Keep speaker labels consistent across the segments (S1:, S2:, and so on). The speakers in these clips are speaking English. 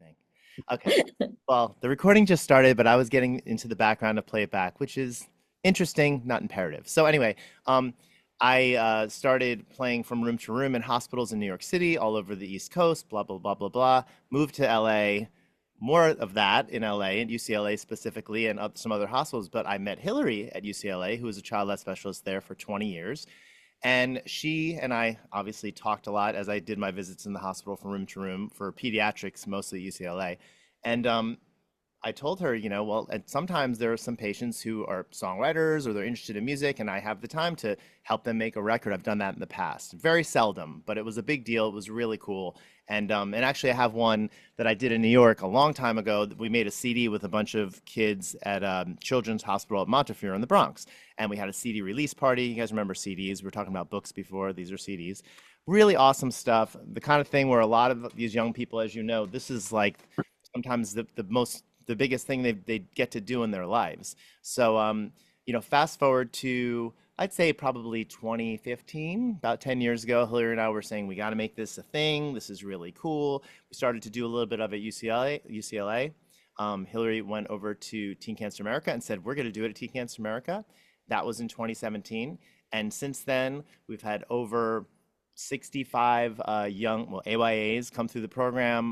S1: think. Okay. Well, the recording just started, but I was getting into the background to play it back, which is interesting, not imperative. So anyway, um, I started playing from room to room in hospitals in New York City, all over the East Coast, blah, blah, blah, blah, blah. Moved to LA, more of that in LA and UCLA specifically, and some other hospitals. But I met Hillary at UCLA, who was a child life specialist there for 20 years. And she and I obviously talked a lot as I did my visits in the hospital from room to room for pediatrics, mostly UCLA. And I told her, well, and sometimes there are some patients who are songwriters or they're interested in music, and I have the time to help them make a record. I've done that in the past, very seldom, but it was a big deal. It was really cool. And actually, I have one that I did in New York a long time ago. We made a CD with a bunch of kids at Children's Hospital at Montefiore in the Bronx, and we had a CD release party. You guys remember CDs? We were talking about books before. These are CDs. Really awesome stuff. The kind of thing where a lot of these young people, as you know, this is like sometimes the biggest thing they get to do in their lives. So fast forward to I'd say probably 2015, about 10 years ago, Hillary and I were saying we got to make this a thing. This is really cool. We started to do a little bit of it at UCLA. Hillary went over to Teen Cancer America and said, we're going to do it at Teen Cancer America. That was in 2017. And since then, we've had over 65 AYAs come through the program.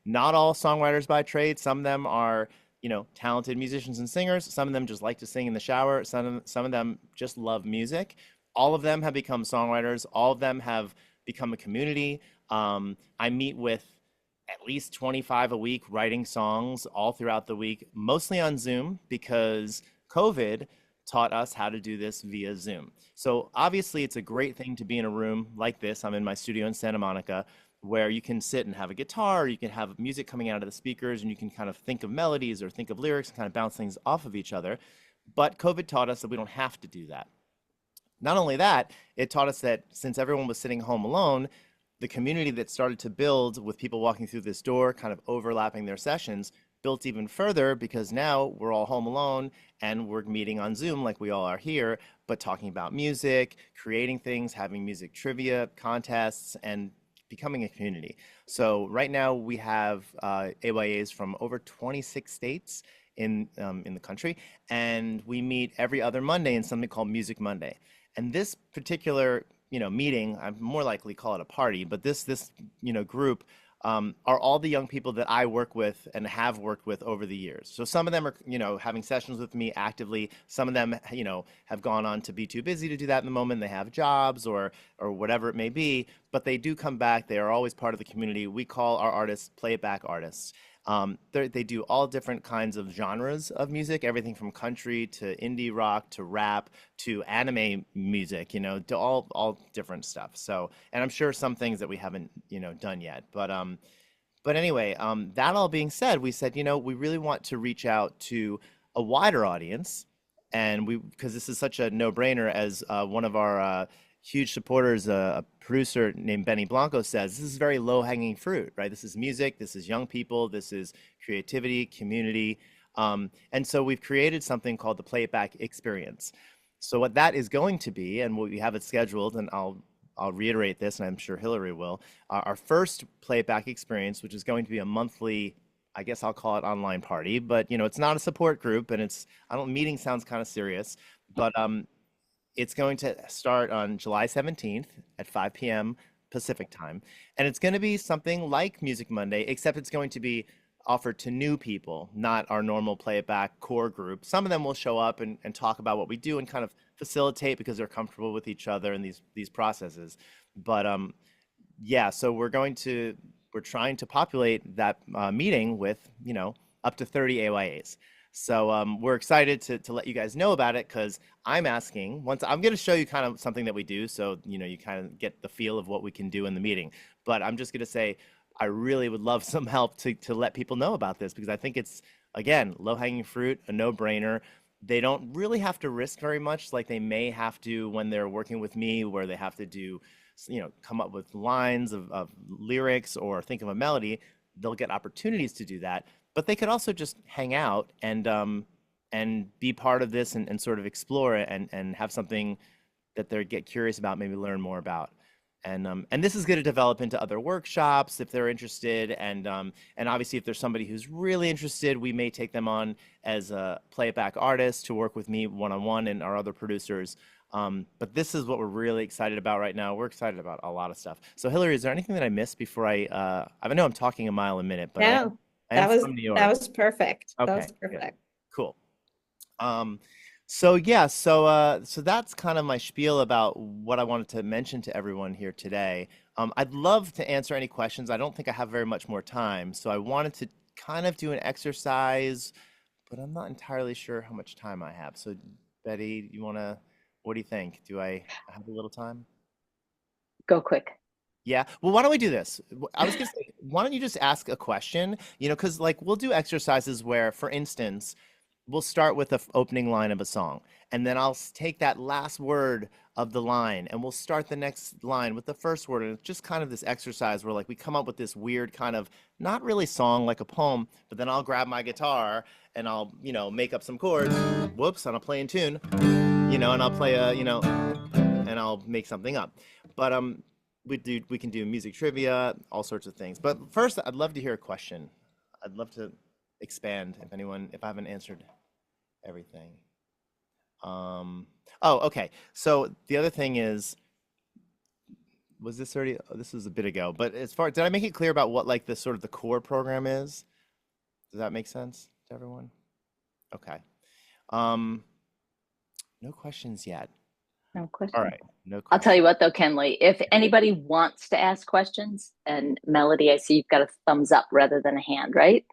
S1: Not all songwriters by trade. Some of them are, talented musicians and singers. Some of them just like to sing in the shower. Some of them just love music. All of them have become songwriters. All of them have become a community. I meet with at least 25 a week writing songs all throughout the week, mostly on Zoom because COVID taught us how to do this via Zoom. So obviously it's a great thing to be in a room like this. I'm in my studio in Santa Monica where you can sit and have a guitar, you can have music coming out of the speakers, and you can kind of think of melodies or think of lyrics and kind of bounce things off of each other. But COVID taught us that we don't have to do that. Not only that, it taught us that since everyone was sitting home alone, the community that started to build with people walking through this door, kind of overlapping their sessions, built even further because now we're all home alone and we're meeting on Zoom like we all are here, but talking about music, creating things, having music trivia contests, and becoming a community. So right now we have AYAs from over 26 states in the country, and we meet every other Monday in something called Music Monday. And this particular meeting, I more likely call it a party, but this group are all the young people that I work with and have worked with over the years. So some of them are, having sessions with me actively. Some of them, have gone on to be too busy to do that in the moment. They have jobs or whatever it may be, but they do come back. They are always part of the community. We call our artists playback artists. They do all different kinds of genres of music, everything from country to indie rock to rap to anime music, to all different stuff. So, and I'm sure some things that we haven't, done yet. But anyway, that all being said, we said, we really want to reach out to a wider audience, and because this is such a no-brainer, as one of our huge supporters, a producer named Benny Blanco says, this is very low-hanging fruit, right? This is music, this is young people, this is creativity, community. And so we've created something called the Playback Experience. So what that is going to be, and we have it scheduled, and I'll reiterate this, and I'm sure Hillary will, our first Playback Experience, which is going to be a monthly, I guess I'll call it online party, but it's not a support group, and meeting sounds kind of serious, but it's going to start on July 17th at 5 p.m. Pacific time. And it's going to be something like Music Monday, except it's going to be offered to new people, not our normal playback core group. Some of them will show up and talk about what we do and kind of facilitate because they're comfortable with each other in these processes. But yeah, so we're trying to populate that meeting with, up to 30 AYAs. So we're excited to let you guys know about it because I'm going to show you kind of something that we do so you kind of get the feel of what we can do in the meeting. But I'm just going to say I really would love some help to let people know about this because I think it's, again, low-hanging fruit, a no-brainer. They don't really have to risk very much like they may have to when they're working with me where they have to do, come up with lines of lyrics or think of a melody. They'll get opportunities to do that, but they could also just hang out and be part of this and sort of explore it and have something that they get curious about, maybe learn more about. And this is going to develop into other workshops if they're interested, and obviously if there's somebody who's really interested, we may take them on as a playback artist to work with me one-on-one and our other producers. But this is what we're really excited about right now. We're excited about a lot of stuff. So Hillary, is there anything that I missed before I know I'm talking a mile a minute, but
S2: No,
S1: I am from New
S2: that
S1: York.
S2: was perfect. That
S1: Okay,
S2: was
S1: good,
S2: perfect.
S1: cool. So yeah, so that's kind of my spiel about what I wanted to mention to everyone here today. I'd love to answer any questions. I don't think I have very much more time, so I wanted to kind of do an exercise, but I'm not entirely sure how much time I have. So Betty, what do you think? Do I have a little time?
S3: Go quick.
S1: Yeah. Well, why don't we do this? I was gonna say, why don't you just ask a question? Because like we'll do exercises where, for instance, we'll start with the opening line of a song, and then I'll take that last word of the line, and we'll start the next line with the first word, and it's just kind of this exercise where like we come up with this weird kind of not really song like a poem, but then I'll grab my guitar and I'll make up some chords. Whoops, and I'll play in tune, and I'll play and I'll make something up. But we can do music trivia, all sorts of things. But first, I'd love to hear a question. I'd love to expand if I haven't answered everything. Oh, okay. So the other thing is, was this already? Oh, this was a bit ago. But did I make it clear about what like the sort of the core program is? Does that make sense to everyone? Okay. No questions yet.
S3: No question.
S1: All right. No
S3: I'll tell
S1: questions.
S3: you what though, Kenley, if anybody wants to ask questions, and Melody, I see you've got a thumbs up rather than a hand, right?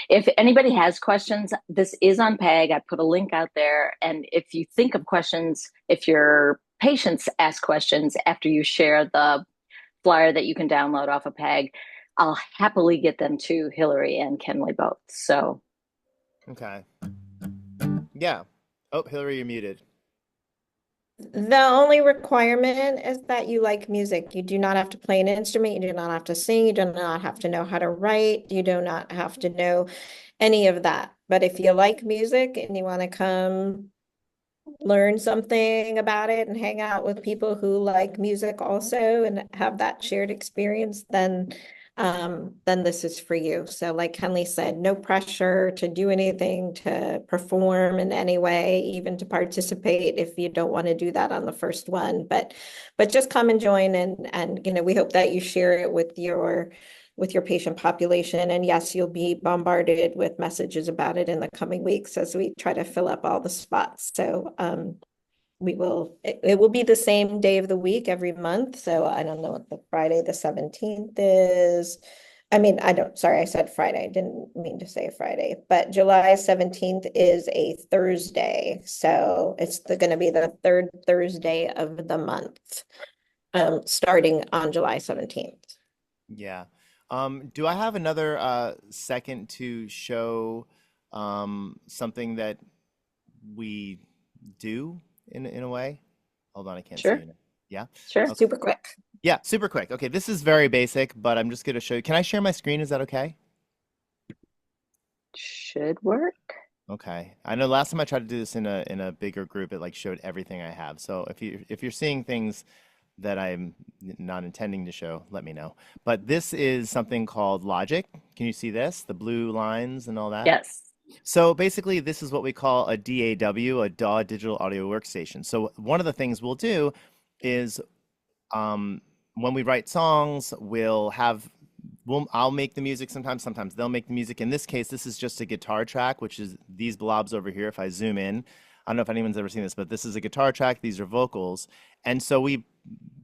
S3: If anybody has questions, this is on PAG. I put a link out there. And if you think of questions, if your patients ask questions after you share the flyer that you can download off of PAG, I'll happily get them to Hillary and Kenley both. So.
S1: Okay. Yeah. Oh, Hillary, you're muted.
S2: The only requirement is that you like music. You do not have to play an instrument. You do not have to sing. You do not have to know how to write. You do not have to know any of that. But if you like music and you want to come learn something about it and hang out with people who like music also and have that shared experience, then this is for you. So like Henley said, no pressure to do anything, to perform in any way, even to participate if you don't want to do that on the first one. But just come and join, and we hope that you share it with your patient population. And yes, you'll be bombarded with messages about it in the coming weeks as we try to fill up all the spots. So it will be the same day of the week every month. So I don't know what the Friday the 17th is. I mean, sorry, I said Friday. I didn't mean to say Friday, but July 17th is a Thursday. So it's going to be the third Thursday of the month, starting on July 17th.
S1: Yeah. Do I have another second to show something that we do in a way? Hold on, I can't see
S3: Sure.
S1: it. Yeah.
S3: Sure.
S1: Okay.
S2: Super quick.
S1: Yeah, super quick. Okay, this is very basic, but I'm just going to show you. Can I share my screen? Is that okay?
S3: Should work.
S1: Okay. I know last time I tried to do this in a bigger group, it like showed everything I have. So if you're seeing things that I'm not intending to show, let me know. But this is something called Logic. Can you see this? The blue lines and all that?
S3: Yes.
S1: So basically, this is what we call a DAW, a DAW digital audio workstation. So one of the things we'll do is when we write songs, I'll make the music sometimes they'll make the music. In this case, this is just a guitar track, which is these blobs over here. If I zoom in, I don't know if anyone's ever seen this, but this is a guitar track. These are vocals. And so we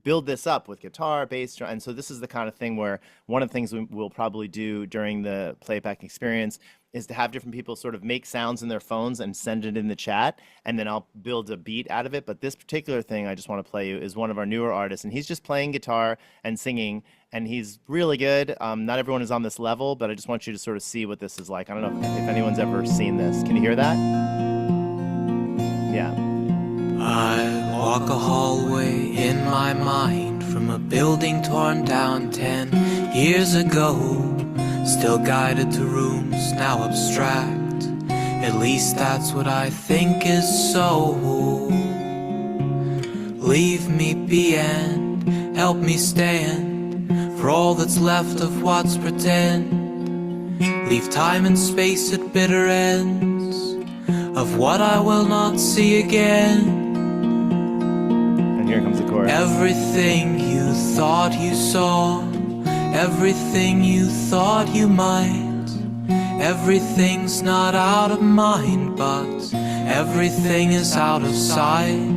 S1: build this up with guitar, bass, drum. And so this is the kind of thing where one of the things we'll probably do during the playback experience is to have different people sort of make sounds in their phones and send it in the chat, and then I'll build a beat out of it. But this particular thing I just want to play you is one of our newer artists, and he's just playing guitar and singing, and he's really good. Not everyone is on this level, but I just want you to sort of see what this is like. I don't know if anyone's ever seen this. Can you hear that? Yeah.
S4: I walk a hallway in my mind from a building torn down 10 years ago. Still guided to rooms now abstract. At least that's what I think is so. Leave me be and help me stand for all that's left of what's pretend. Leave time and space at bitter ends of what I will not see again.
S1: And here comes the chorus.
S4: Everything you thought you saw, everything you thought you might, everything's not out of mind, but everything is out of sight.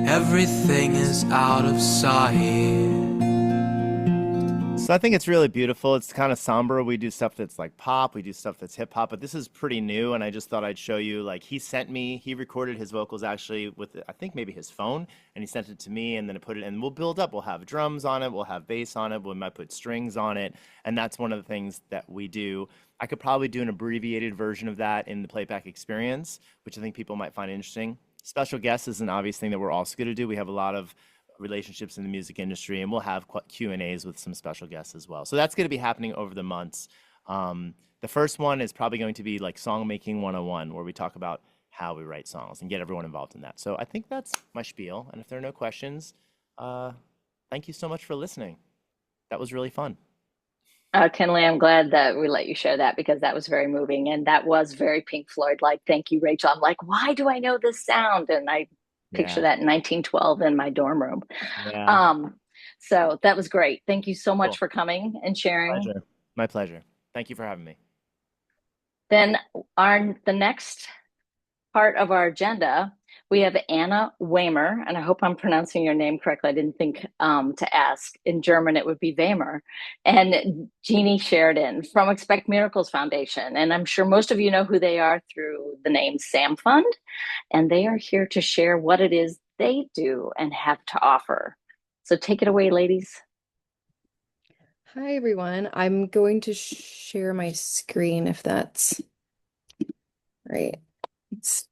S4: Everything is out of sight.
S1: So I think it's really beautiful. It's kind of somber. We do stuff that's like pop, we do stuff that's hip hop, but this is pretty new. And I just thought I'd show you, like, he recorded his vocals actually with, I think maybe his phone, and he sent it to me, and then I put it, and we'll build up. We'll have drums on it, we'll have bass on it, we might put strings on it. And that's one of the things that we do. I could probably do an abbreviated version of that in the playback experience, which I think people might find interesting. Special guests is an obvious thing that we're also going to do. We have a lot of relationships in the music industry, and we'll have Q&As with some special guests as well. So that's going to be happening over the months. The first one is probably going to be like Song Making 101, where we talk about how we write songs and get everyone involved in that. So I think that's my spiel. And if there are no questions, thank you so much for listening. That was really fun.
S3: Kinley, I'm glad that we let you share that, because that was very moving, and that was very Pink Floyd like. Thank you, Rachel. I'm like, why do I know this sound? And I picture that in 1912 in my dorm room.
S1: Yeah.
S3: So that was great. Thank you so much
S1: Cool.
S3: for coming and sharing.
S1: Pleasure. My pleasure. Thank you for having me.
S3: Then the next part of our agenda, we have Anna Wehmer, and I hope I'm pronouncing your name correctly. I didn't think to ask. In German, it would be Wehmer. And Jeannie Sheridan from Expect Miracles Foundation. And I'm sure most of you know who they are through the name Sam Fund. And they are here to share what it is they do and have to offer. So take it away, ladies.
S5: Hi, everyone. I'm going to share my screen if that's right. Let's see.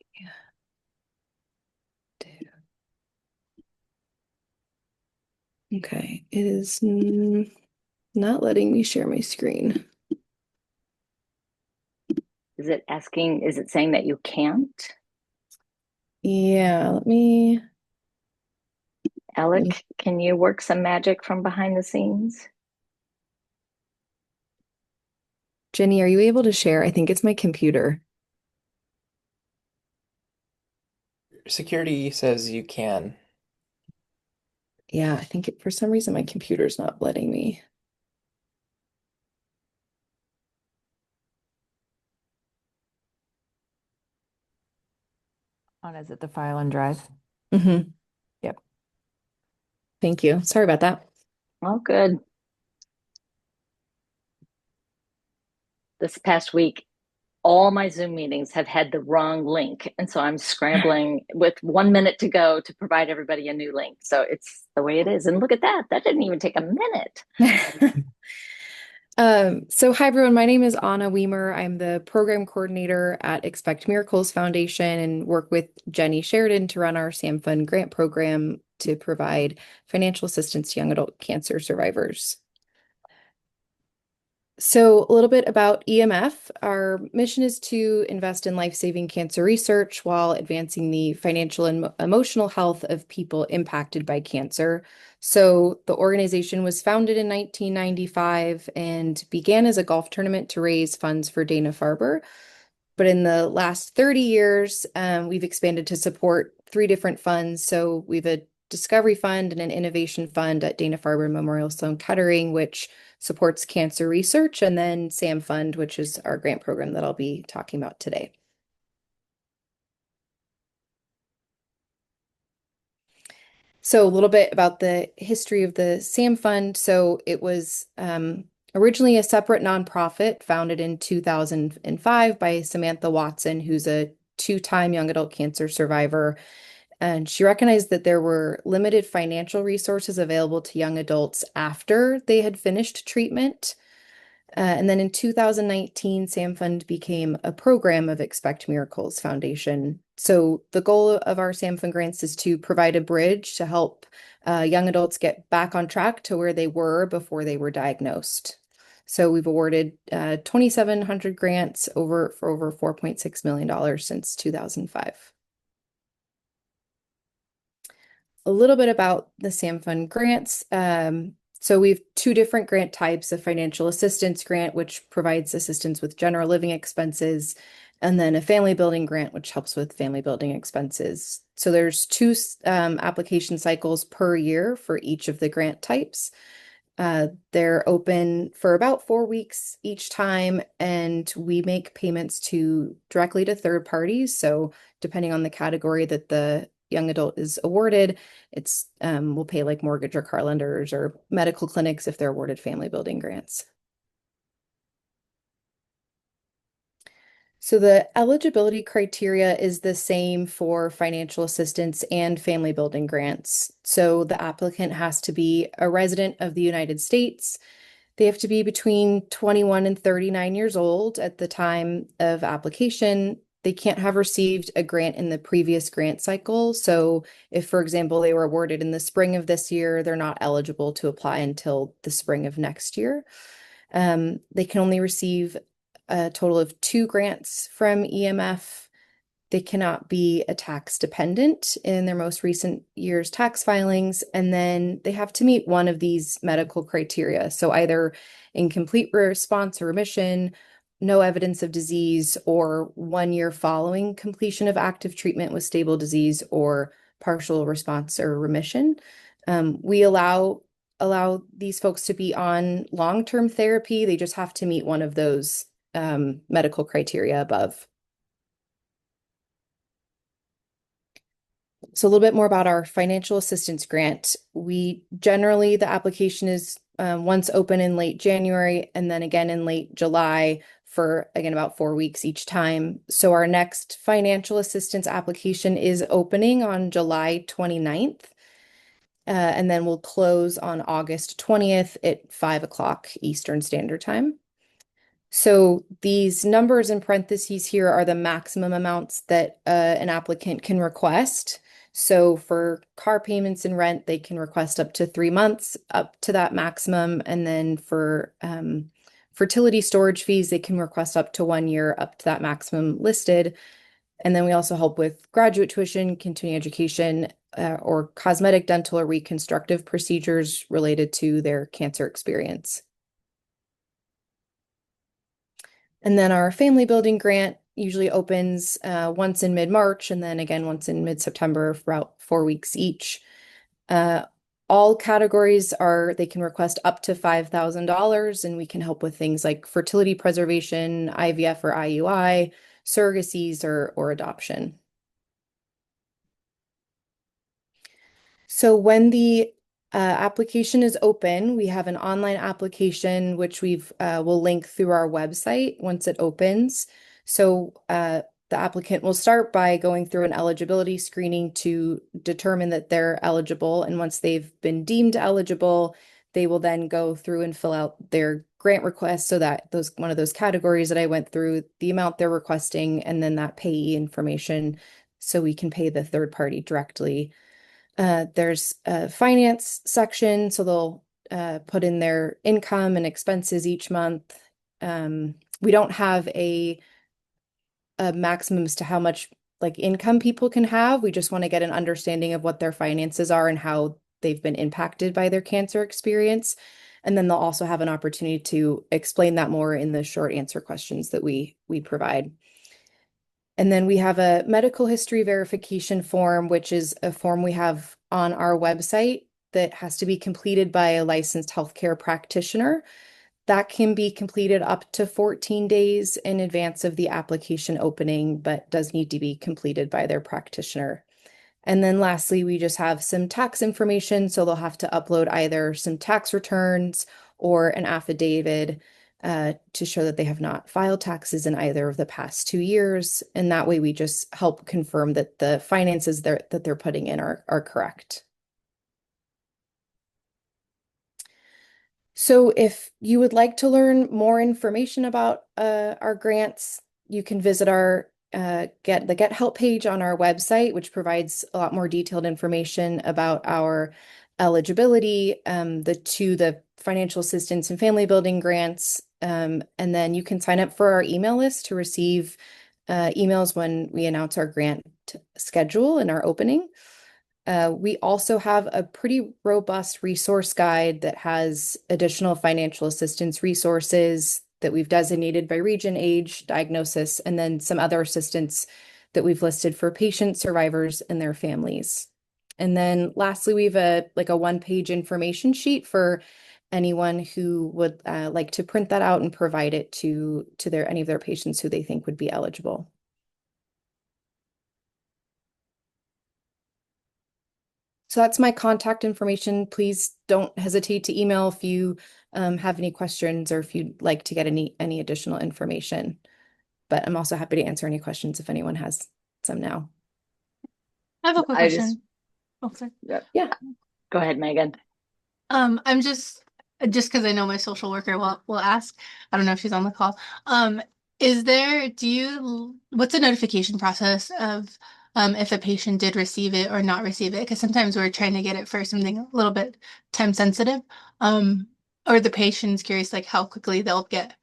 S5: Okay, it is not letting me share my screen.
S3: Is it saying that you can't?
S5: Yeah, let me.
S3: Alec, can you work some magic from behind the scenes?
S5: Jenny, are you able to share? I think it's my computer.
S6: Security says you can.
S5: Yeah, I think for some reason my computer's not letting me.
S7: Is it the file and drive?
S5: Mm-hmm.
S7: Yep.
S5: Thank you. Sorry about that.
S3: Oh, good. This past week, all my Zoom meetings have had the wrong link. And so I'm scrambling with 1 minute to go to provide everybody a new link. So it's the way it is. And look at that. That didn't even take a minute.
S5: So hi everyone, my name is Anna Wehmer. I'm the program coordinator at Expect Miracles Foundation and work with Jenny Sheridan to run our Sam Fund grant program to provide financial assistance to young adult cancer survivors. So a little bit about EMF. Our mission is to invest in life-saving cancer research while advancing the financial and emotional health of people impacted by cancer. So the organization was founded in 1995 and began as a golf tournament to raise funds for Dana-Farber. But in the last 30 years, we've expanded to support 3 different funds. So we have a Discovery Fund and an Innovation Fund at Dana-Farber Memorial Sloan Kettering, which supports cancer research, and then SAM Fund, which is our grant program that I'll be talking about today. So a little bit about the history of the SAM Fund. So it was originally a separate nonprofit founded in 2005 by Samantha Watson, who's a 2-time young adult cancer survivor. And she recognized that there were limited financial resources available to young adults after they had finished treatment. And then in 2019, SAM Fund became a program of Expect Miracles Foundation. So the goal of our SAM Fund grants is to provide a bridge to help young adults get back on track to where they were before they were diagnosed. So we've awarded 2,700 grants for over $4.6 million since 2005. a little bit about the SAM Fund grants. So we have two different grant types: a financial assistance grant, which provides assistance with general living expenses, and then a family building grant, which helps with family building expenses. So there's two application cycles per year for each of the grant types. They're open for about 4 weeks each time, and we make payments directly to third parties. So depending on the category that the young adult is awarded, we'll pay like mortgage or car lenders or medical clinics if they're awarded family building grants. So the eligibility criteria is the same for financial assistance and family building grants. So the applicant has to be a resident of the United States. They have to be between 21 and 39 years old at the time of application. They can't have received a grant in the previous grant cycle. So if, for example, they were awarded in the spring of this year, they're not eligible to apply until the spring of next year. They can only receive a total of 2 grants from EMF. They cannot be a tax dependent in their most recent year's tax filings, and then they have to meet one of these medical criteria. So either incomplete response or remission, no evidence of disease, or 1 year following completion of active treatment with stable disease, or partial response or remission. We allow these folks to be on long-term therapy. They just have to meet one of those medical criteria above. So a little bit more about our financial assistance grant. The application is once open in late January and then again in late July for, again, about 4 weeks each time. So our next financial assistance application is opening on July 29th. And then we'll close on August 20th at 5 o'clock Eastern Standard Time. So these numbers in parentheses here are the maximum amounts that an applicant can request. So for car payments and rent, they can request up to 3 months up to that maximum. And then for fertility storage fees, they can request up to 1 year up to that maximum listed. And then we also help with graduate tuition, continuing education, or cosmetic, dental, or reconstructive procedures related to their cancer experience. And then our family building grant usually opens once in mid-March and then again once in mid-September for about 4 weeks each. All categories they can request up to $5,000, and we can help with things like fertility preservation, IVF or IUI, surrogacies, or adoption. So when the application is open, we have an online application which we'll link through our website once it opens. So the applicant will start by going through an eligibility screening to determine that they're eligible. And once they've been deemed eligible, they will then go through and fill out their grant request. So that one of those categories that I went through, the amount they're requesting, and then that payee information, so we can pay the third party directly. There's a finance section, so they'll put in their income and expenses each month. We don't have a maximum as to how much income people can have. We just want to get an understanding of what their finances are and how they've been impacted by their cancer experience. And then they'll also have an opportunity to explain that more in the short answer questions that we provide. And then we have a medical history verification form, which is a form we have on our website that has to be completed by a licensed healthcare practitioner. That can be completed up to 14 days in advance of the application opening, but does need to be completed by their practitioner. And then lastly, we just have some tax information. So they'll have to upload either some tax returns or an affidavit to show that they have not filed taxes in either of the past 2 years. And that way we just help confirm that the finances that they're putting in are correct. So if you would like to learn more information about our grants, you can visit our Get Help page on our website, which provides a lot more detailed information about our eligibility, the financial assistance and family building grants. And then you can sign up for our email list to receive emails when we announce our grant schedule and our opening. We also have a pretty robust resource guide that has additional financial assistance resources that we've designated by region, age, diagnosis, and then some other assistance that we've listed for patients, survivors, and their families. And then lastly, we have a one-page information sheet for anyone who would like to print that out and provide it to any of their patients who they think would be eligible. So that's my contact information. Please don't hesitate to email if you have any questions or if you'd like to get any additional information. But I'm also happy to answer any questions if anyone has some now.
S6: I have a quick question. Oh, sorry.
S5: Yeah.
S3: Go ahead, Megan.
S6: I'm just because I know my social worker will ask. I don't know if she's on the call. What's the notification process of if a patient did receive it or not receive it? Because sometimes we're trying to get it for something a little bit time sensitive. Or the patient's curious like how quickly they'll get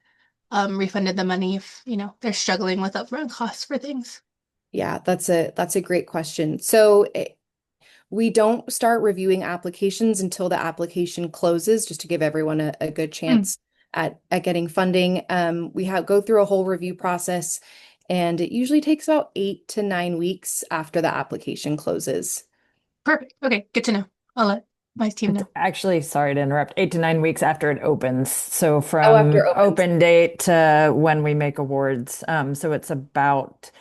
S6: refunded the money if, they're struggling with upfront costs for things.
S5: Yeah, that's a great question. So we don't start reviewing applications until the application closes, just to give everyone a good chance at getting funding. We go through a whole review process, and it usually takes about 8 to 9 weeks after the application closes.
S6: Perfect. Okay, good to know. I'll let my team know.
S7: Actually, sorry to interrupt, 8 to 9 weeks after it opens. So from
S5: after it opens.
S7: open date to when we make awards. So it's about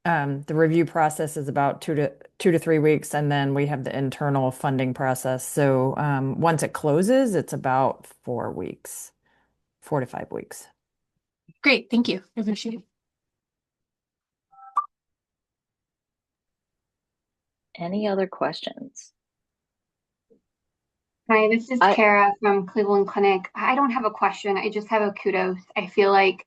S7: the review process is about 2 to 3 weeks, and then we have the internal funding process. So once it closes, it's about 4 weeks, 4 to 5 weeks.
S6: Great, thank you. I appreciate it.
S3: Any other questions?
S8: Hi, this is Kara from Cleveland Clinic. I don't have a question. I just have a kudos. I feel like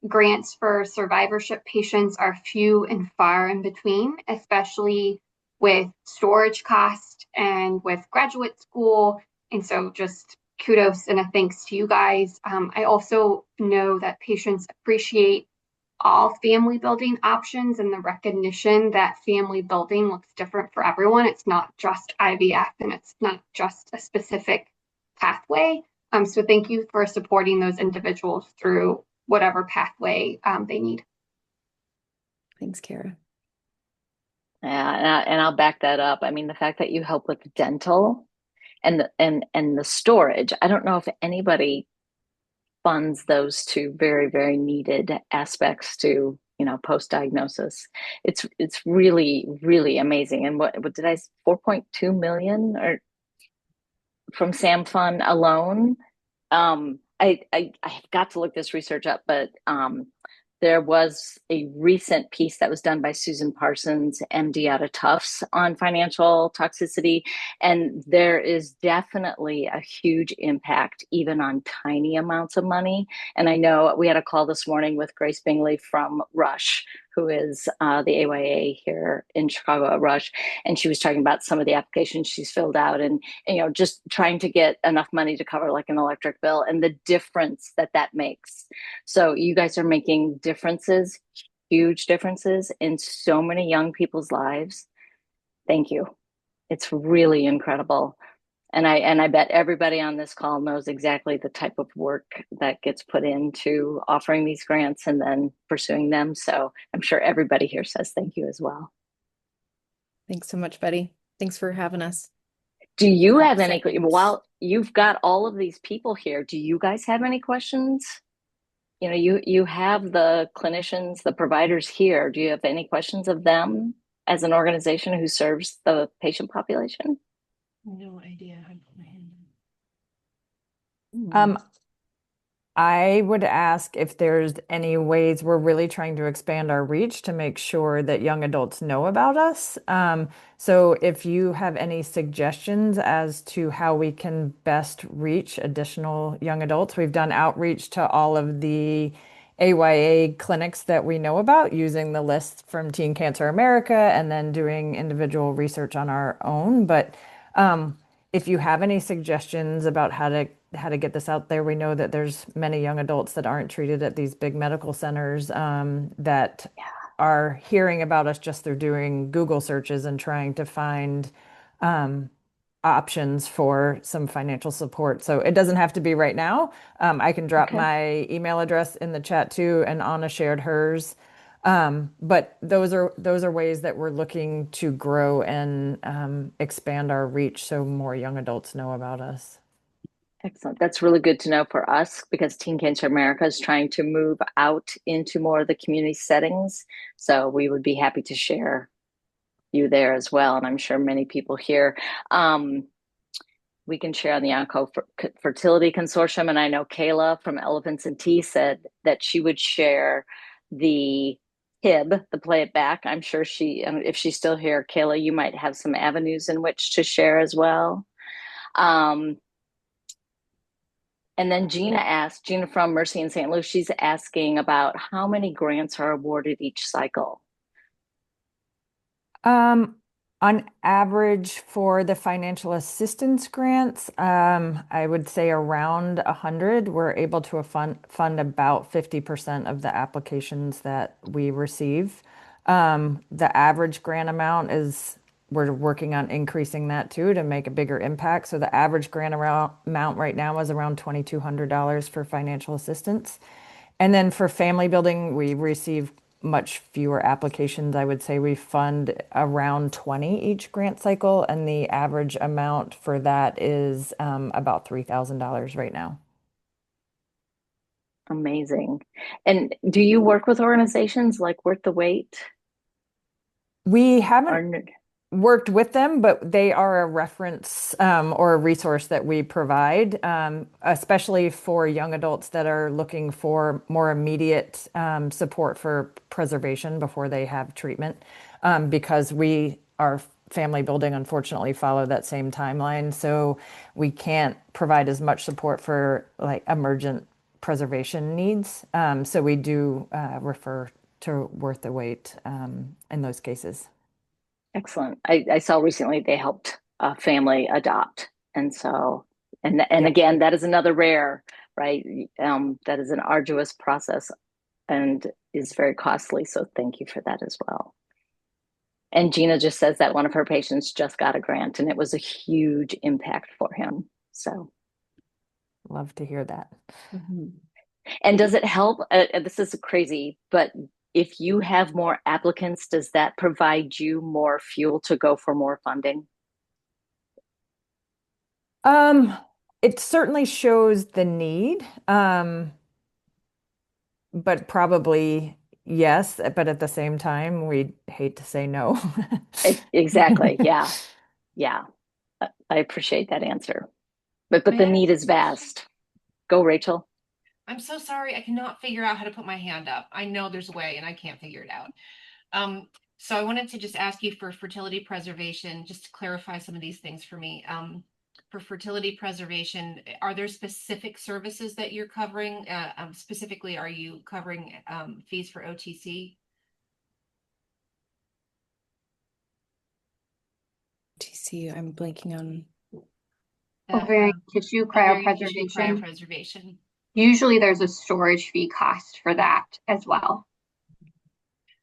S8: grants for survivorship patients are few and far in between, especially with storage cost and with graduate school. And so just kudos and a thanks to you guys. I also know that patients appreciate all family building options and the recognition that family building looks different for everyone. It's not just IVF and it's not just a specific pathway. So thank you for supporting those individuals through whatever pathway they need.
S5: Thanks, Kara.
S3: Yeah, and I'll back that up. I mean, the fact that you help with dental and the storage, I don't know if anybody funds those two very, very needed aspects to, post-diagnosis. It's really, really amazing. And what did I 4.2 million or from SAM Fund alone? I have got to look this research up, but there was a recent piece that was done by Susan Parsons, MD out of Tufts, on financial toxicity. And there is definitely a huge impact, even on tiny amounts of money. And I know we had a call this morning with Grace Bingley from Rush, who is the AYA here in Chicago at Rush. And she was talking about some of the applications she's filled out and just trying to get enough money to cover like an electric bill and the difference that makes. So you guys are making differences, huge differences in so many young people's lives. Thank you. It's really incredible. And I bet everybody on this call knows exactly the type of work that gets put into offering these grants and then pursuing them. So I'm sure everybody here says thank you as well.
S5: Thanks so much, Betty. Thanks for having us.
S3: Do you have any, while you've got all of these people here, do you guys have any questions? You have the clinicians, the providers here. Do you have any questions of them as an organization who serves the patient population?
S6: No idea how to put my hand.
S7: I would ask if there's any ways we're really trying to expand our reach to make sure that young adults know about us. So if you have any suggestions as to how we can best reach additional young adults, we've done outreach to all of the AYA clinics that we know about using the list from Teen Cancer America and then doing individual research on our own. But if you have any suggestions about how to get this out there, we know that there's many young adults that aren't treated at these big medical centers that are hearing about us just through doing Google searches and trying to find options for some financial support. So it doesn't have to be right now. I can drop
S3: Okay.
S7: my email address in the chat too, and Anna shared hers. But those are ways that we're looking to grow and expand our reach so more young adults know about us.
S3: Excellent. That's really good to know for us because Teen Cancer America is trying to move out into more of the community settings. So we would be happy to share you there as well. And I'm sure many people here. We can share on the Onco Fertility Consortium. And I know Kayla from Elephants and Tea said that she would share the HIB, the Play It Back. I'm sure if she's still here, Kayla, you might have some avenues in which to share as well. And then Gina from Mercy in St. Louis, she's asking about how many grants are awarded each cycle.
S7: On average for the financial assistance grants, I would say around 100. We're able to fund about 50% of the applications that we receive. The average grant amount we're working on increasing that too to make a bigger impact. So the average grant amount right now is around $2,200 for financial assistance. And then for family building, we receive much fewer applications. I would say we fund around 20 each grant cycle, and the average amount for that is about $3,000 right now.
S3: Amazing. And do you work with organizations like Worth the Wait?
S7: We haven't worked with them, but they are a reference or a resource that we provide, especially for young adults that are looking for more immediate support for preservation before they have treatment, because our family building unfortunately follow that same timeline. So we can't provide as much support for like emergent preservation needs. So we do refer to Worth the Wait in those cases.
S3: Excellent. I saw recently they helped a family adopt. And so, and
S7: Yeah.
S3: again, that is another rare, right? That is an arduous process and is very costly. So thank you for that as well. And Gina just says that one of her patients just got a grant and it was a huge impact for him. So
S7: Love to hear that.
S3: And does it help? This is crazy, but if you have more applicants, does that provide you more fuel to go for more funding?
S7: It certainly shows the need, but probably yes, but at the same time, we hate to say no.
S3: Exactly. Yeah. Yeah. I appreciate that answer. But the need is vast. Go, Rachel.
S9: I'm so sorry. I cannot figure out how to put my hand up. I know there's a way and I can't figure it out. So I wanted to just ask you for fertility preservation, just to clarify some of these things for me. For fertility preservation, are there specific services that you're covering? Specifically, are you covering fees for OTC?
S5: TC, I'm blanking on.
S8: Ovarian tissue cryopreservation.
S9: Cryopreservation.
S8: Usually there's a storage fee cost for that as well.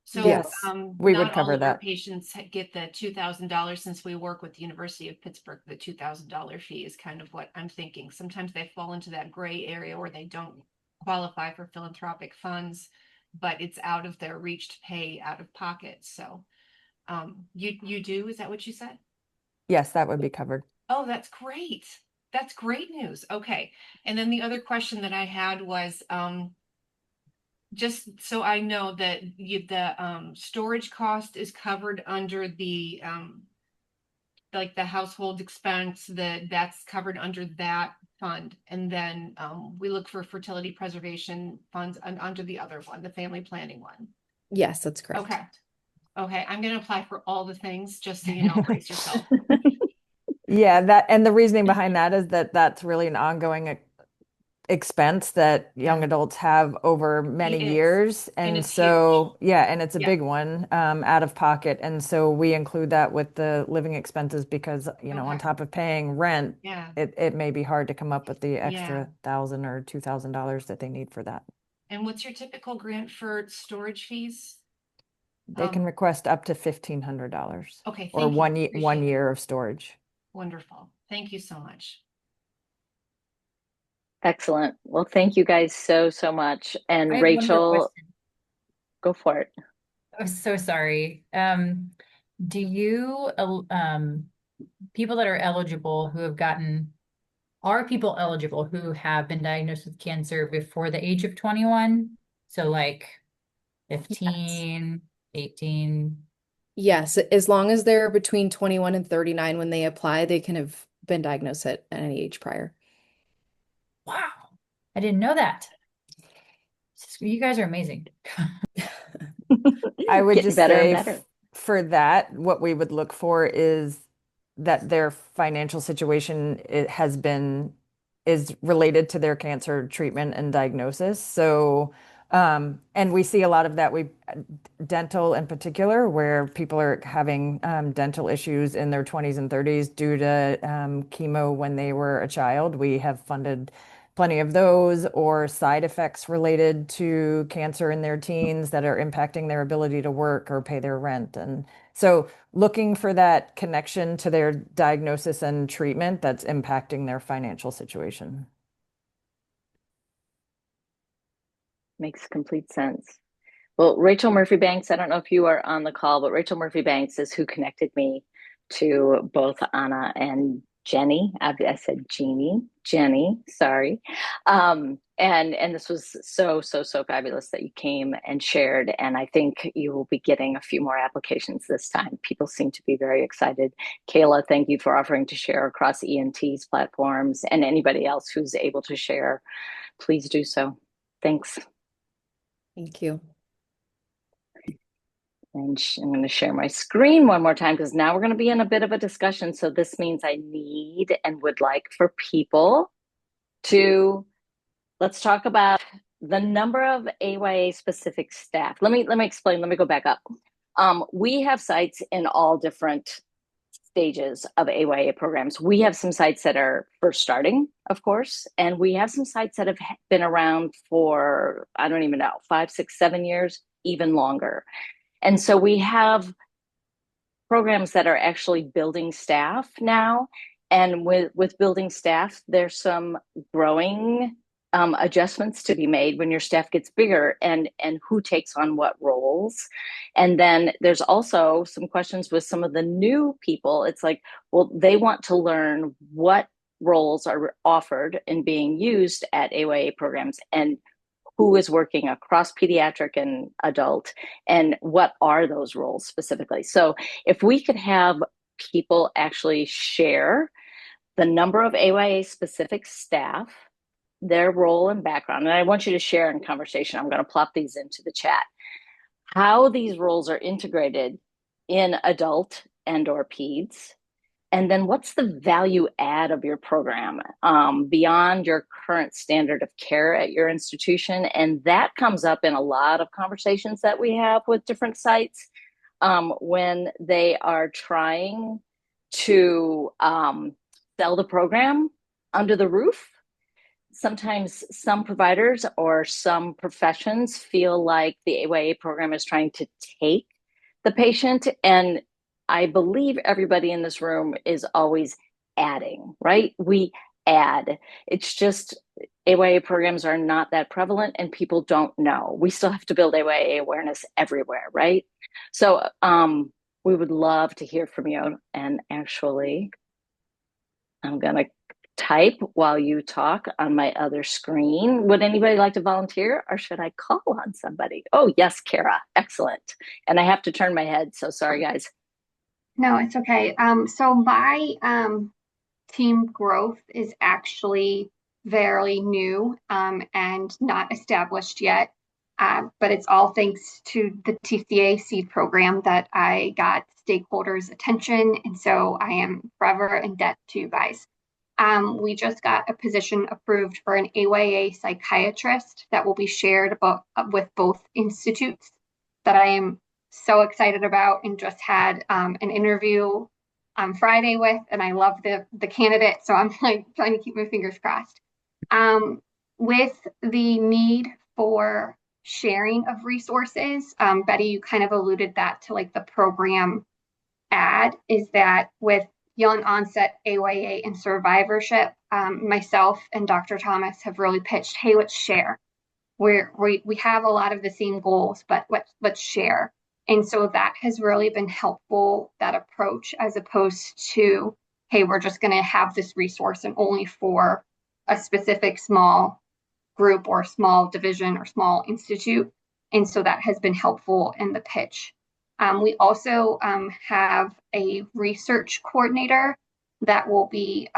S9: So
S7: Yes, we would
S9: not
S7: cover
S9: all of our
S7: that.
S9: patients get the $2,000. Since we work with the University of Pittsburgh, the $2,000 fee is kind of what I'm thinking. Sometimes they fall into that gray area where they don't qualify for philanthropic funds, but it's out of their reach to pay out of pocket. So you do, is that what you said?
S7: Yes, that would be covered.
S9: Oh, that's great. That's great news. Okay. And then the other question that I had was, just so I know that the storage cost is covered under the like the household expense, that's covered under that fund. And then we look for fertility preservation funds under the other one, the family planning one.
S5: Yes, that's correct.
S9: Okay. Okay. I'm going to apply for all the things just so you know, brace yourself.
S7: Yeah, and the reasoning behind that is that that's really an ongoing expense that young adults have over many years. And so, yeah, and it's a big one out of pocket. And so we include that with the living expenses because, on top of paying rent, it may be hard to come up with the extra $1,000 or $2,000 that they need for that.
S9: And what's your typical grant for storage fees?
S7: They can request up to $1,500.
S9: Okay,
S7: Or
S9: thank you.
S7: one
S9: Appreciate it.
S7: year of storage.
S9: Wonderful. Thank you so much.
S3: Excellent. Well, thank you guys so, so much. And
S10: I have one more
S3: Rachel,
S10: question.
S3: go for it.
S10: I'm so sorry. Do you, people that are eligible who have gotten, are people eligible who have been diagnosed with cancer before the age of 21? So like 15, 18?
S5: Yes, as long as they're between 21 and 39 when they apply, they can have been diagnosed at any age prior.
S10: Wow. I didn't know that. You guys are amazing.
S7: I would
S3: Getting
S7: just
S3: better and
S7: say
S3: better.
S7: for that, what we would look for is that their financial situation is related to their cancer treatment and diagnosis. So, and we see a lot of that. Dental in particular, where people are having dental issues in their 20s and 30s due to chemo when they were a child. We have funded plenty of those, or side effects related to cancer in their teens that are impacting their ability to work or pay their rent. And so looking for that connection to their diagnosis and treatment that's impacting their financial situation.
S3: Makes complete sense. Well, Rachel Murphy Banks, I don't know if you are on the call, but Rachel Murphy Banks is who connected me to both Anna and Jenny. I said Jenny, sorry. And this was so, so, so fabulous that you came and shared. And I think you will be getting a few more applications this time. People seem to be very excited. Kayla, thank you for offering to share across ENT's platforms, and anybody else who's able to share, please do so. Thanks.
S5: Thank you.
S3: And I'm going to share my screen one more time, because now we're going to be in a bit of a discussion. So this means I need and would like for people to, let's talk about the number of AYA specific staff. Let me explain. Let me go back up. We have sites in all different stages of AYA programs. We have some sites that are first starting, of course, and we have some sites that have been around for, I don't even know, 5, 6, 7 years, even longer. And so we have programs that are actually building staff now. And with building staff, there's some growing adjustments to be made when your staff gets bigger, and who takes on what roles. And then there's also some questions with some of the new people. It's like, well, they want to learn what roles are offered and being used at AYA programs, and who is working across pediatric and adult, and what are those roles specifically. So if we could have people actually share the number of AYA specific staff, their role and background, and I want you to share in conversation. I'm going to plop these into the chat. How these roles are integrated in adult and or peds. And then what's the value add of your program beyond your current standard of care at your institution? And that comes up in a lot of conversations that we have with different sites when they are trying to sell the program under the roof. Sometimes some providers or some professions feel like the AYA program is trying to take the patient, and I believe everybody in this room is always adding, right? We add. It's just AYA programs are not that prevalent and people don't know. We still have to build AYA awareness everywhere, right? So we would love to hear from you. And actually, I'm going to type while you talk on my other screen. Would anybody like to volunteer, or should I call on somebody? Oh, yes, Kara. Excellent. And I have to turn my head. So sorry, guys.
S8: No, it's okay. So my team growth is actually very new and not established yet. But it's all thanks to the TCA seed program that I got stakeholders' attention. And so I am forever in debt to you guys. We just got a position approved for an AYA psychiatrist that will be shared with both institutes, that I am so excited about, and just had an interview on Friday with, and I love the candidate. So I'm like trying to keep my fingers crossed. With the need for sharing of resources. Betty, you kind of alluded that to like the program ad, is that with young onset AYA and survivorship, myself and Dr. Thomas have really pitched, hey, let's share. We have a lot of the same goals, but let's share. And so that has really been helpful, that approach, as opposed to, hey, we're just going to have this resource and only for a specific small group or small division or small institute. And so that has been helpful in the pitch. We also have a research coordinator that will be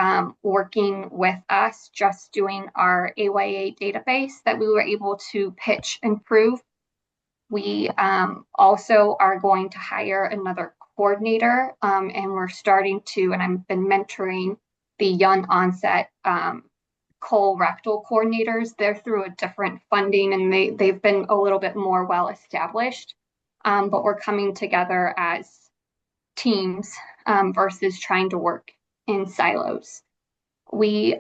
S8: working with us, just doing our AYA database that we were able to pitch and prove. We also are going to hire another coordinator, and we're starting to, and I've been mentoring the young onset colorectal coordinators. They're through a different funding, and they've been a little bit more well established, but we're coming together as teams versus trying to work in silos. We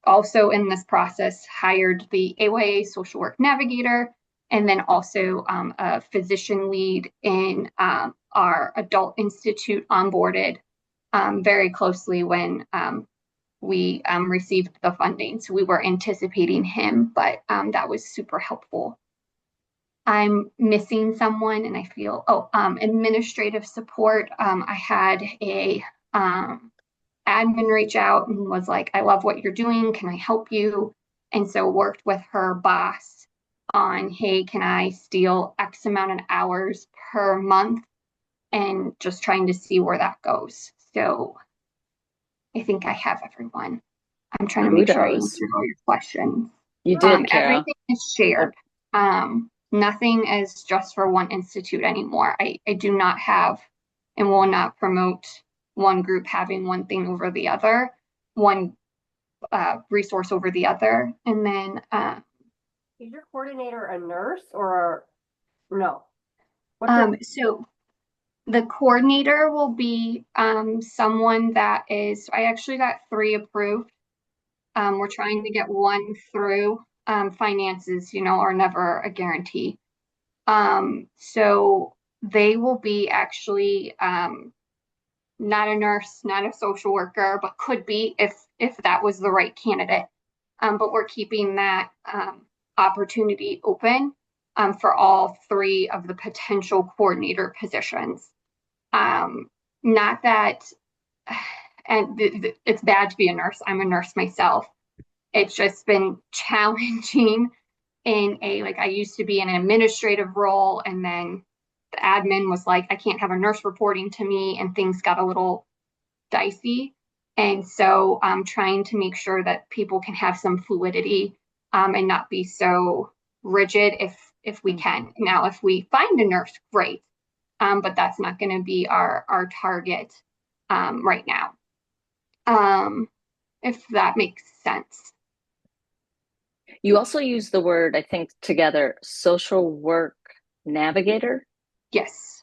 S8: also in this process hired the AYA social work navigator, and then also a physician lead in our adult institute, onboarded very closely when we received the funding. So we were anticipating him, but that was super helpful. I'm missing someone, and I feel, administrative support. I had a admin reach out and was like, I love what you're doing. Can I help you? And so worked with her boss on, hey, can I steal X amount of hours per month? And just trying to see where that goes. So I think I have everyone. I'm trying to make sure I answered all your questions.
S3: You did, Kara.
S8: Everything is shared. Nothing is just for one institute anymore. I do not have and will not promote one group having one thing over the other, one resource over the other. And then
S11: is your coordinator a nurse or no?
S8: So the coordinator will be someone that is, I actually got 3 approved. We're trying to get 1 through. Finances, are never a guarantee. So they will be actually not a nurse, not a social worker, but could be if that was the right candidate. But we're keeping that opportunity open for all 3 of the potential coordinator positions. Not that, and it's bad to be a nurse. I'm a nurse myself. It's just been challenging in I used to be in an administrative role, and then the admin was like, I can't have a nurse reporting to me, and things got a little dicey. And so I'm trying to make sure that people can have some fluidity and not be so rigid if we can. Now, if we find a nurse, great. But that's not going to be our target right now. If that makes sense.
S3: You also use the word, I think, together, social work navigator?
S8: Yes.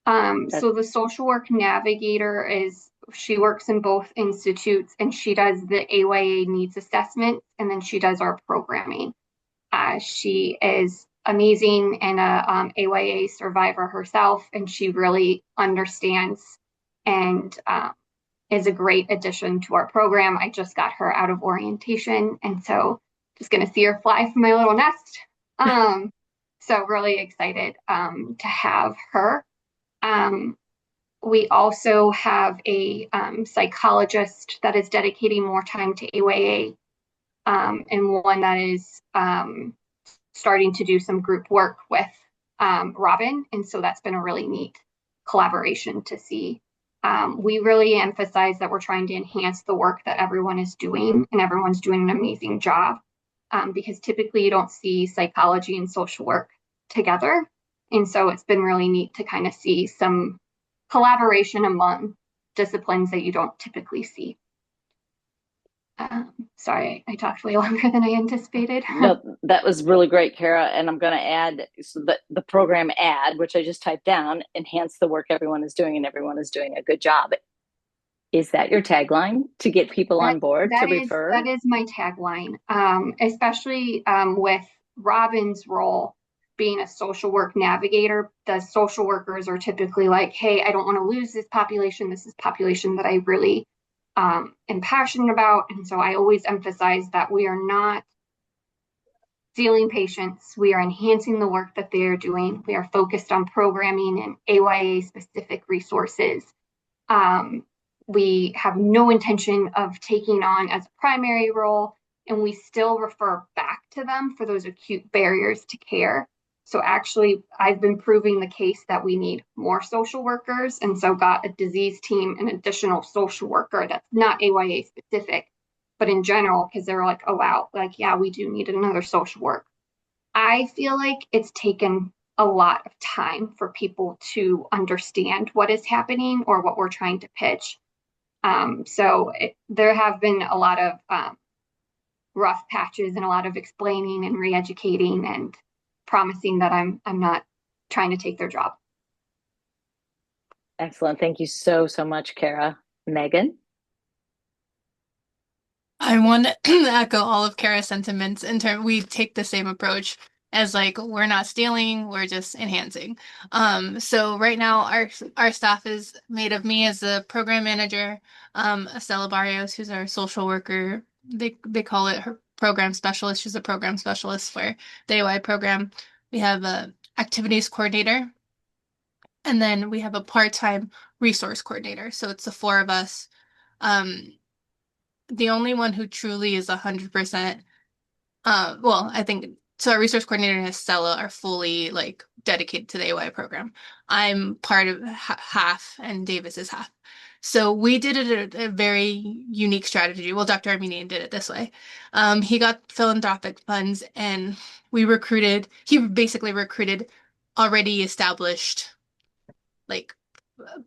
S8: So the social work navigator she works in both institutes, and she does the AYA needs assessment, and then she does our programming. She is amazing and a AYA survivor herself, and she really understands and is a great addition to our program. I just got her out of orientation, and so just going to see her fly from my little nest. So really excited to have her. We also have a psychologist that is dedicating more time to AYA, and one that is starting to do some group work with Robin, and so that's been a really neat collaboration to see. We really emphasize that we're trying to enhance the work that everyone is doing, and everyone's doing an amazing job, because typically you don't see psychology and social work together. And so it's been really neat to kind of see some collaboration among disciplines that you don't typically see. Sorry, I talked way longer than I anticipated.
S3: No, that was really great, Kara. And I'm going to add the program ad, which I just typed down, enhance the work everyone is doing, and everyone is doing a good job. Is that your tagline to get people on board to refer?
S8: That is my tagline, especially with Robin's role being a social work navigator, the social workers are typically like, hey, I don't want to lose this population. This is population that I really am passionate about. And so I always emphasize that we are not stealing patients. We are enhancing the work that they are doing. We are focused on programming and AYA specific resources. We have no intention of taking on as a primary role, and we still refer back to them for those acute barriers to care. So actually, I've been proving the case that we need more social workers, and so got a disease team, an additional social worker that's not AYA specific, but in general, because they're like, oh, wow, like, yeah, we do need another social work. I feel like it's taken a lot of time for people to understand what is happening or what we're trying to pitch. There have been a lot of rough patches and a lot of explaining and re-educating and promising that I'm not trying to take their job.
S3: Excellent. Thank you so much, Kara. Megan?
S6: I want to echo all of Kara's sentiments in terms we take the same approach as like we're not stealing, we're just enhancing. So right now our staff is made of me as the program manager, Estella Barrios, who's our social worker. They call it her program specialist. She's a program specialist for the AY program. We have a activities coordinator, and then we have a part-time resource coordinator. So it's the four of us. The only one who truly is 100%, well, I think, so our resource coordinator and Estella are fully like dedicated to the AY program. I'm part of half and Davis is half. So we did it a very unique strategy. Well, Dr. Armenian did it this way. He got philanthropic funds and he basically recruited already established like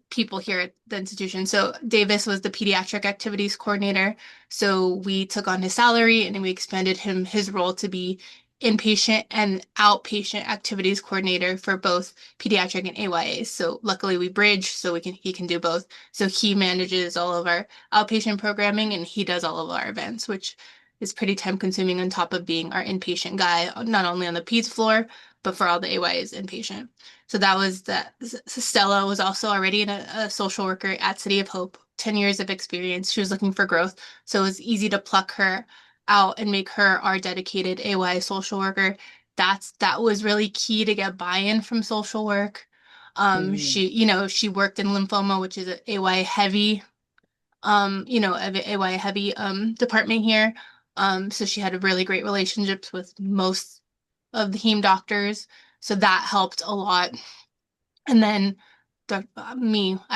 S6: people here at the institution. So Davis was the pediatric activities coordinator. So we took on his salary and we expanded his role to be inpatient and outpatient activities coordinator for both pediatric and AYAs. So luckily we bridge so he can do both. So he manages all of our outpatient programming and he does all of our events, which is pretty time consuming on top of being our inpatient guy, not only on the peds floor, but for all the AYAs inpatient. So that was that. Stella was also already a social worker at City of Hope, 10 years of experience. She was looking for growth. So it was easy to pluck her out and make her our dedicated AY social worker. That was really key to get buy-in from social work. She worked in lymphoma, which is an AY heavy, AY heavy department here. So she had really great relationships with most of the heme doctors. So that helped a lot. And then I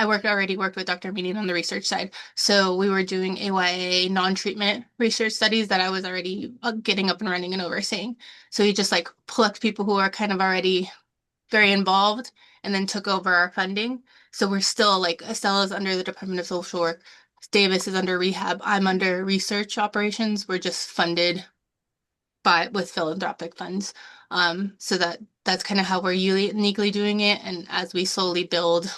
S6: already worked with Dr. Meeting on the research side. So we were doing AYA non-treatment research studies that I was already getting up and running and overseeing. So he just like plucked people who are kind of already very involved and then took over our funding. So we're still like Estella's under the Department of Social Work. Davis is under rehab. I'm under research operations. We're just funded with philanthropic funds. So that's kind of how we're uniquely doing it. And as we slowly build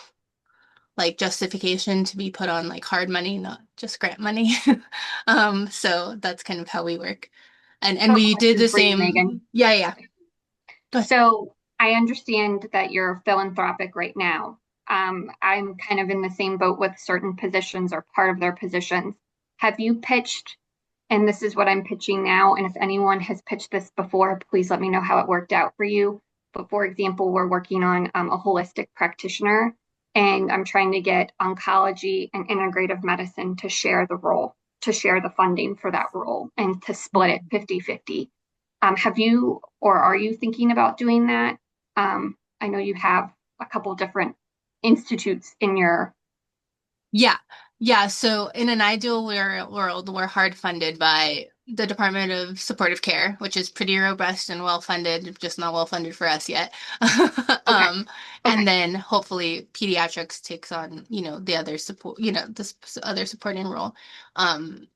S6: like justification to be put on like hard money, not just grant money. So that's kind of how we work. And we did the same.
S8: Megan.
S6: Yeah.
S8: So I understand that you're philanthropic right now. I'm kind of in the same boat with certain positions or part of their positions. Have you pitched, and this is what I'm pitching now, and if anyone has pitched this before, please let me know how it worked out for you. But for example, we're working on a holistic practitioner, and I'm trying to get oncology and integrative medicine to share the role, to share the funding for that role, and to split it 50-50. Have you, or are you thinking about doing that? I know you have a couple different institutes in your.
S6: Yeah. So in an ideal world, we're hard funded by the Department of Supportive Care, which is pretty robust and well funded, just not well funded for us yet. And then hopefully pediatrics takes on, the other support, this other supporting role.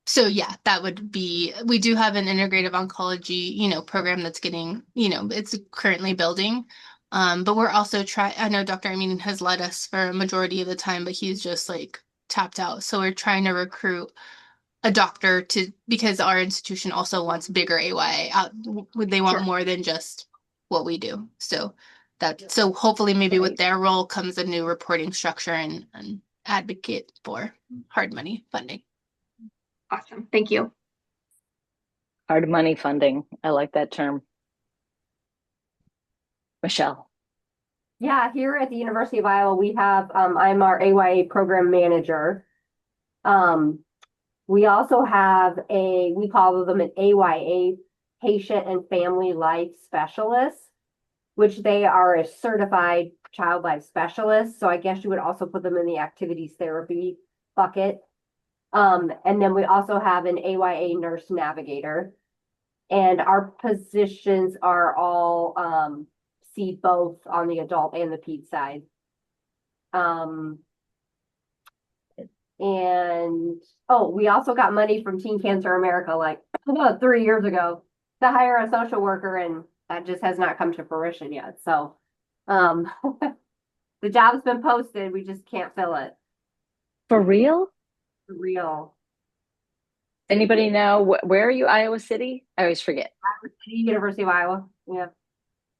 S6: So yeah, that would be, we do have an integrative oncology, program that's getting, it's currently building. But we're also I know Dr. Amin has led us for a majority of the time, but he's just like tapped out. So we're trying to recruit a doctor to, because our institution also wants bigger AYA out. They want
S3: Sure.
S6: more than just what we do. So hopefully maybe with
S3: Right.
S6: their role comes a new reporting structure and advocate for hard money funding.
S8: Awesome. Thank you.
S3: Hard money funding. I like that term. Michelle.
S11: Yeah, here at the University of Iowa, we have, I'm our AYA program manager. We also have we call them an AYA patient and family life specialist, which they are a certified child life specialist. So I guess you would also put them in the activities therapy bucket. And then we also have an AYA nurse navigator. And our positions are all see both on the adult and the ped side. And we also got money from Teen Cancer America like 3 years ago to hire a social worker, and that just has not come to fruition yet. So the job's been posted, we just can't fill it.
S3: For real?
S11: For real.
S3: Anybody know where are you? Iowa City? I always forget.
S11: University of Iowa. Yeah.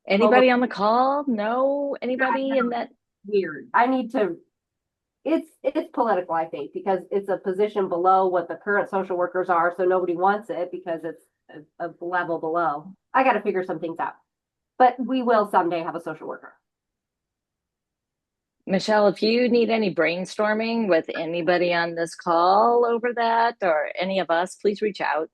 S3: Anybody on the call? No? Anybody in that?
S11: Weird. I need to. It's political, I think, because it's a position below what the current social workers are, so nobody wants it because it's a level below. I got to figure some things out, but we will someday have a social worker.
S3: Michelle, if you need any brainstorming with anybody on this call over that or any of us, please reach out.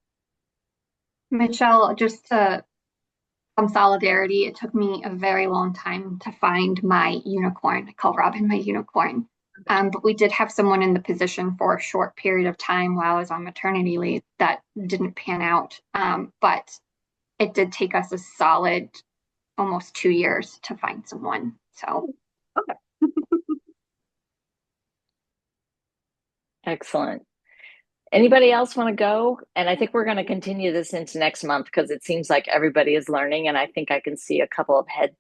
S8: Michelle, just some solidarity, it took me a very long time to find my unicorn. I call Robin my unicorn. But we did have someone in the position for a short period of time while I was on maternity leave that didn't pan out. But it did take us a solid almost 2 years to find someone. So,
S11: okay.
S3: Excellent. Anybody else want to go? And I think we're going to continue this into next month because it seems like everybody is learning. And I think I can see a couple of head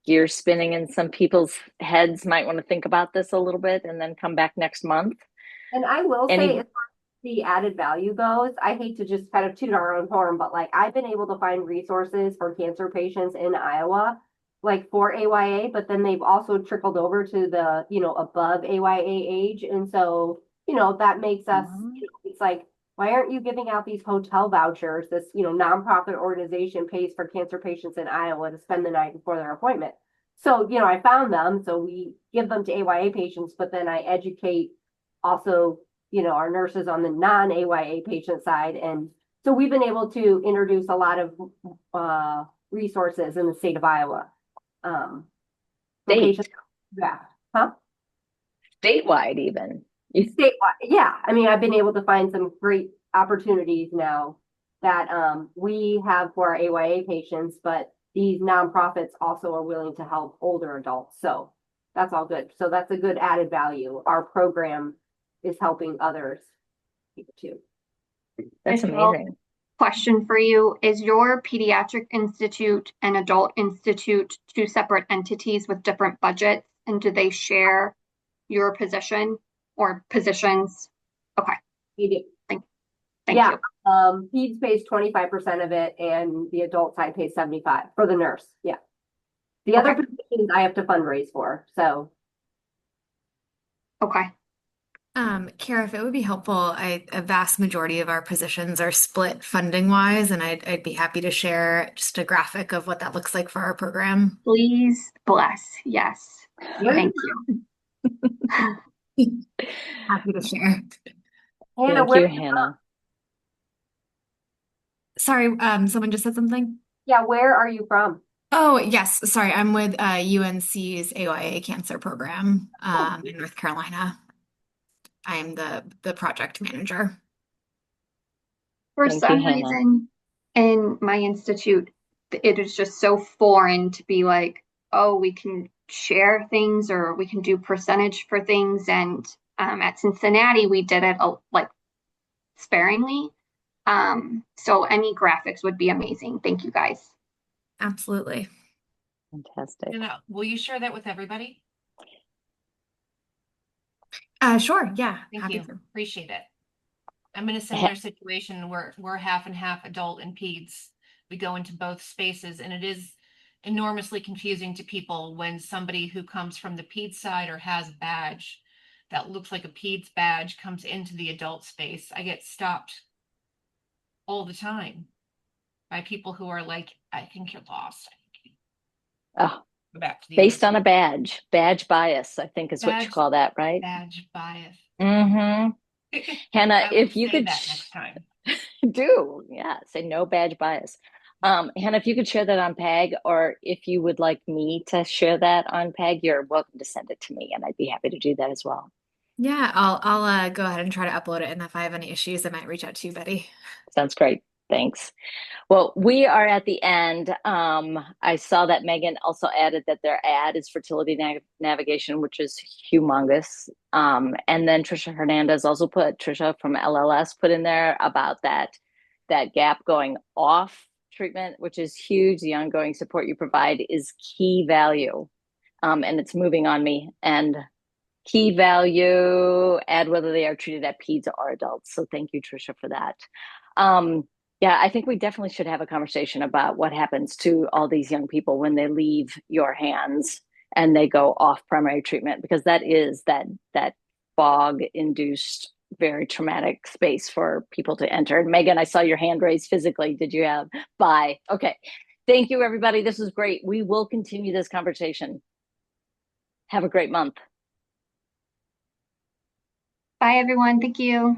S3: gears spinning in some people's heads. Might want to think about this a little bit and then come back next month.
S11: And I will say, as far as the added value goes, I hate to just kind of toot our own horn, but like I've been able to find resources for cancer patients in Iowa, like for AYA, but then they've also trickled over to the, above AYA age. And so, that makes us, it's like, why aren't you giving out these hotel vouchers? This, nonprofit organization pays for cancer patients in Iowa to spend the night before their appointment. So, I found them. So we give them to AYA patients, but then I educate also, our nurses on the non-AYA patient side. And so we've been able to introduce a lot of resources in the state of Iowa.
S3: State.
S11: Yeah. Huh?
S3: Statewide even.
S11: Statewide. Yeah. I mean, I've been able to find some great opportunities now that we have for our AYA patients, but these nonprofits also are willing to help older adults. So that's all good. So that's a good added value. Our program is helping others too.
S3: That's amazing.
S8: Question for you. Is your pediatric institute and adult institute two separate entities with different budgets? And do they share your position or positions? Okay.
S11: We do.
S8: Thank you.
S11: Peds pays 25% of it and the adult side pays 75% for the nurse. Yeah. The other positions I have to fundraise for. So.
S8: Okay.
S12: Kara, if it would be helpful, a vast majority of our positions are split funding wise, and I'd be happy to share just a graphic of what that looks like for our program.
S8: Please bless. Yes. Thank you.
S12: Happy to share.
S3: Hannah, thank you, Hannah.
S12: Sorry, someone just said something.
S11: Yeah, where are you from?
S12: Oh, yes. Sorry, I'm with UNC's AYA cancer program in North Carolina. I am the project manager.
S8: For some reason, in my institute, it is just so foreign to be like, oh, we can share things or we can do percentage for things. And at Cincinnati, we did it like sparingly. So any graphics would be amazing. Thank you, guys.
S12: Absolutely.
S3: Fantastic.
S9: Will you share that with everybody?
S12: Sure. Yeah.
S9: Thank you. Appreciate it. I'm in a similar situation where we're half and half adult and peds. We go into both spaces, and it is enormously confusing to people when somebody who comes from the peds side or has a badge that looks like a peds badge comes into the adult space. I get stopped all the time by people who are like, I think you're lost.
S3: Oh,
S9: Go back to the
S3: based
S9: other
S3: on a badge bias, I think is what you
S9: badge
S3: call that, right?
S9: badge bias.
S3: Mm-hmm. Hannah,
S9: I will
S3: if you
S9: say
S3: could
S9: that next time.
S3: say no badge bias. Hannah, if you could share that on PAG, or if you would like me to share that on PAG, you're welcome to send it to me, and I'd be happy to do that as well.
S12: Yeah, I'll go ahead and try to upload it, and if I have any issues, I might reach out to you, Betty.
S3: Sounds great. Thanks. Well, we are at the end. I saw that Megan also added that their ad is fertility navigation, which is humongous. And then Trisha Hernandez also Trisha from LLS put in there about that gap going off treatment, which is huge. The ongoing support you provide is key value. And it's moving on me. And key value, add whether they are treated at peds or adults. So thank you, Trisha, for that. Yeah, I think we definitely should have a conversation about what happens to all these young people when they leave your hands and they go off primary treatment, because that is that fog induced very traumatic space for people to enter. And Megan, I saw your hand raised physically. Did you have? Bye. Okay. Thank you, everybody. This was great. We will continue this conversation. Have a great month.
S8: Bye, everyone. Thank you.